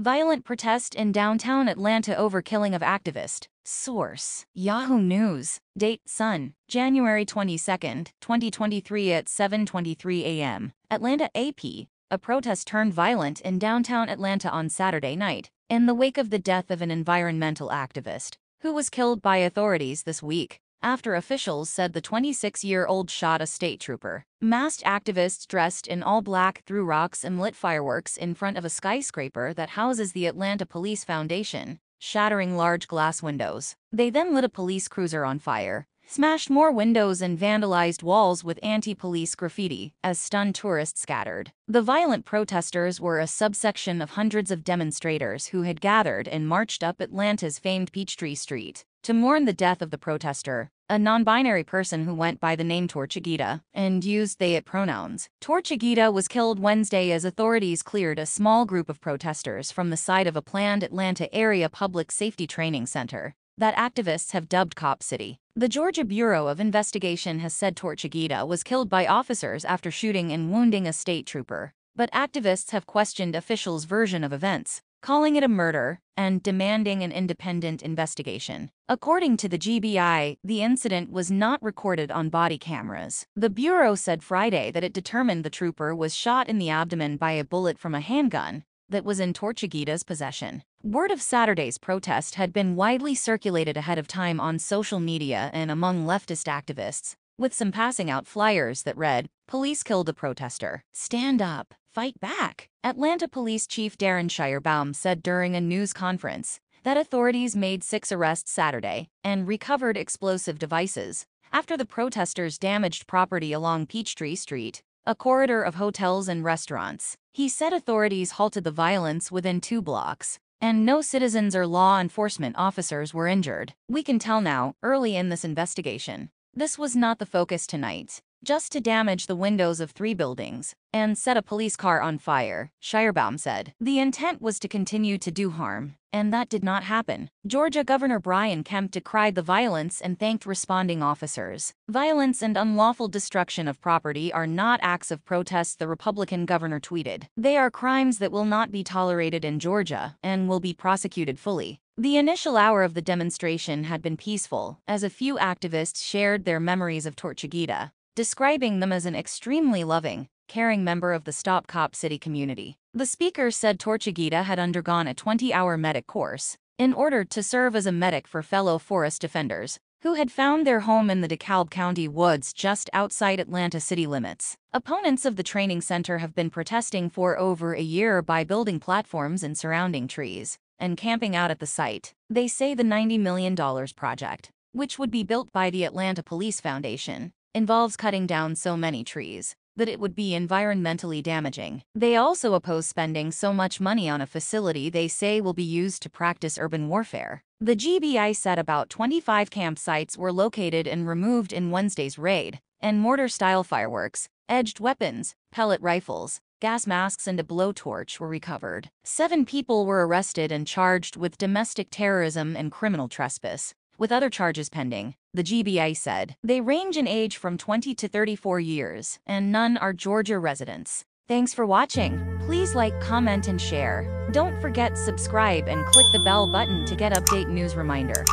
Violent protest in downtown Atlanta over killing of activist. Source: Yahoo News. Date: Sun, January 22, 2023 at 7:23 a.m. Atlanta AP. A protest turned violent in downtown Atlanta on Saturday night, in the wake of the death of an environmental activist, who was killed by authorities this week, after officials said the 26-year-old shot a state trooper. Masked activists dressed in all black threw rocks and lit fireworks in front of a skyscraper that houses the Atlanta Police Foundation, shattering large glass windows. They then lit a police cruiser on fire, smashed more windows and vandalized walls with anti-police graffiti as stunned tourists scattered. The violent protesters were a subsection of hundreds of demonstrators who had gathered and marched up Atlanta's famed Peachtree Street to mourn the death of the protester, a non-binary person who went by the name Tortuguita and used they/it pronouns. Tortuguita was killed Wednesday as authorities cleared a small group of protesters from the site of a planned Atlanta area public safety training center that activists have dubbed Cop City. The Georgia Bureau of Investigation has said Tortuguita was killed by officers after shooting and wounding a state trooper, but activists have questioned officials' version of events, calling it a murder and demanding an independent investigation. According to the GBI, the incident was not recorded on body cameras. The Bureau said Friday that it determined the trooper was shot in the abdomen by a bullet from a handgun that was in Tortuguita's possession. Word of Saturday's protest had been widely circulated ahead of time on social media and among leftist activists, with some passing out flyers that read, "Police killed a protester. Stand up. Fight back." Atlanta Police Chief Darren Shirebaum said during a news conference that authorities made 6 arrests Saturday and recovered explosive devices after the protesters damaged property along Peachtree Street, a corridor of hotels and restaurants. He said authorities halted the violence within 2 blocks, and no citizens or law enforcement officers were injured. "We can tell now, early in this investigation, this was not the focus tonight, just to damage the windows of 3 buildings and set a police car on fire," Shirebaum said. "The intent was to continue to do harm, and that did not happen." Georgia Governor Brian Kemp decried the violence and thanked responding officers. "Violence and unlawful destruction of property are not acts of protest," the Republican governor tweeted. "They are crimes that will not be tolerated in Georgia and will be prosecuted fully." The initial hour of the demonstration had been peaceful, as a few activists shared their memories of Tortuguita, describing them as an extremely loving, caring member of the Stop Cop City community. The speaker said Tortuguita had undergone a 20-hour medic course in order to serve as a medic for fellow forest defenders who had found their home in the DeKalb County woods just outside Atlanta city limits. Opponents of the training center have been protesting for over a year by building platforms in surrounding trees and camping out at the site. They say the $90 million project, which would be built by the Atlanta Police Foundation, involves cutting down so many trees that it would be environmentally damaging. They also oppose spending so much money on a facility they say will be used to practice urban warfare. The GBI said about 25 campsites were located and removed in Wednesday's raid, and mortar-style fireworks, edged weapons, pellet rifles, gas masks and a blowtorch were recovered. 7 people were arrested and charged with domestic terrorism and criminal trespass, with other charges pending, the GBI said. They range in age from 20 to 34 years, and none are Georgia residents. Thanks for watching. Please like, comment, and share. Don't forget subscribe and click the bell button to get update news reminder.